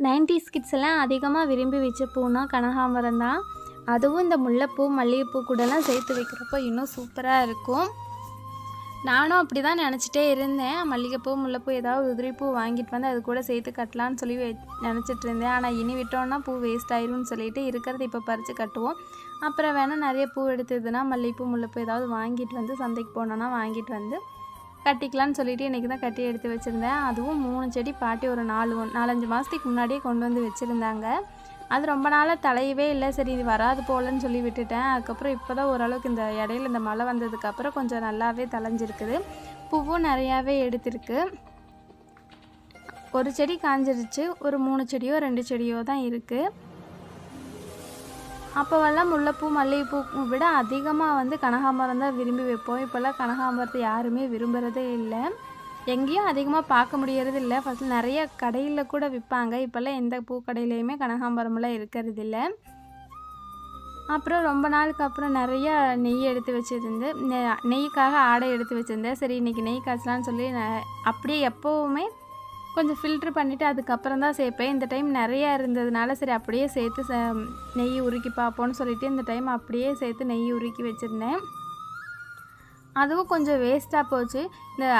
90s kids எல்லாம் அதிகமாக விரும்பி வச்ச பூனா கனகாம்பரம் தான். அதுவும் இந்த முல்லைப்பூ மல்லிகைப்பூ கூடலாம் சேர்த்து வைக்கிறப்போ இன்னும் சூப்பராக இருக்கும். நானும் அப்படி தான் நினச்சிட்டே இருந்தேன். மல்லிகைப்பூ முல்லைப்பூ ஏதாவது உதிரிப்பூ வாங்கிட்டு வந்து அது கூட சேர்த்து கட்டலான்னு சொல்லி நினச்சிட்டு இருந்தேன். ஆனால் இனி விட்டோன்னா பூ வேஸ்ட் ஆயிரும்னு சொல்லிட்டு இருக்கிறத இப்போ பறித்து கட்டுவோம். அப்புறம் வேணால் நிறைய பூ எடுத்ததுன்னா மல்லிகைப்பூ முல்லைப்பூ ஏதாவது வாங்கிட்டு வந்து சந்தைக்கு போனோன்னா வாங்கிட்டு வந்து கட்டிக்கலான்னு சொல்லிவிட்டு இன்றைக்கி தான் கட்டி எடுத்து வச்சுருந்தேன். அதுவும் 3 செடி பாட்டி ஒரு 4-5 மாதத்துக்கு முன்னாடியே கொண்டு வந்து வச்சுருந்தாங்க. அது ரொம்ப நாளாக தலையவே இல்லை. சரி இது வராது போலன்னு சொல்லி விட்டுட்டேன். அதுக்கப்புறம் இப்போ தான் ஓரளவுக்கு இந்த இடையில இந்த மழை வந்ததுக்கப்புறம் கொஞ்சம் நல்லாவே தலைஞ்சிருக்குது. பூவும் நிறையாவே எடுத்திருக்கு. ஒரு செடி காஞ்சிருச்சு. ஒரு 3 செடியோ 2 செடியோ தான் இருக்குது. அப்போவெல்லாம் முல்லைப்பூ மல்லிகைப்பூ விட அதிகமாக வந்து கனகாம்பரம் தான் விரும்பி வைப்போம். இப்போல்லாம் கனகாம்பரத்தை யாருமே விரும்புகிறதே இல்லை. எங்கேயும் அதிகமாக பார்க்க முடியறது இல்லை. ஃபஸ்ட்டு நிறைய கடையில் கூட விற்பாங்க. இப்போல்லாம் எந்த பூ கடையிலையுமே கனகாம்பரமெல்லாம் இருக்கிறதில்ல. அப்புறம் ரொம்ப நாளுக்கு அப்புறம் நிறைய நெய் எடுத்து வச்சுருந்து நெய்க்காக ஆடை எடுத்து வச்சுருந்தேன். சரி இன்றைக்கி நெய் காய்ச்சலான்னு சொல்லி அப்படியே எப்போவுமே கொஞ்சம் ஃபில்ட்ரு பண்ணிவிட்டு அதுக்கப்புறம் தான் சேர்ப்பேன். இந்த டைம் நிறையா இருந்ததுனால சரி அப்படியே சேர்த்து நெய் உருக்கி பார்ப்போன்னு சொல்லிவிட்டு இந்த டைம் அப்படியே சேர்த்து நெய் உருக்கி வச்சுருந்தேன். அதுவும் கொஞ்சம் வேஸ்ட்டாக போச்சு.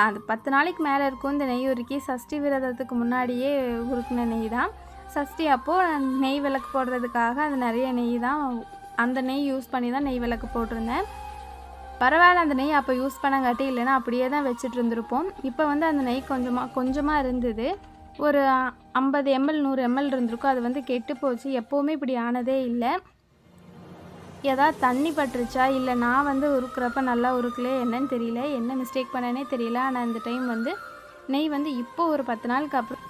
அது 10 நாளைக்கு மேலே இருக்கும் இந்த நெய் உருக்கி. சஷ்டி விரதத்துக்கு முன்னாடியே உருக்கின நெய் தான். சஷ்டி அப்போது நெய் விளக்கு போடுறதுக்காக அது நிறைய நெய் தான், அந்த நெய் யூஸ் பண்ணி தான் நெய் விளக்கு போட்டிருந்தேன். பரவாயில்ல, அந்த நெய் அப்போ யூஸ் பண்ணங்காட்டி இல்லைன்னா அப்படியே தான் வச்சுட்டு இருந்திருப்போம். இப்போ வந்து அந்த நெய் கொஞ்சமாக இருந்தது. ஒரு 50 ml 100 ml இருந்திருக்கும். அது வந்து கெட்டு போச்சு. எப்போவுமே இப்படி ஆனதே இல்லை. ஏதாவது தண்ணி பட்டுருச்சா இல்லை நான் வந்து உருக்குறப்ப நல்லா உருக்கலே என்னன்னு தெரியல, என்ன மிஸ்டேக் பண்ணேனே தெரியல. ஆனால் இந்த டைம் வந்து நெய் வந்து இப்போ ஒரு 10 நாளுக்கு அப்புறம்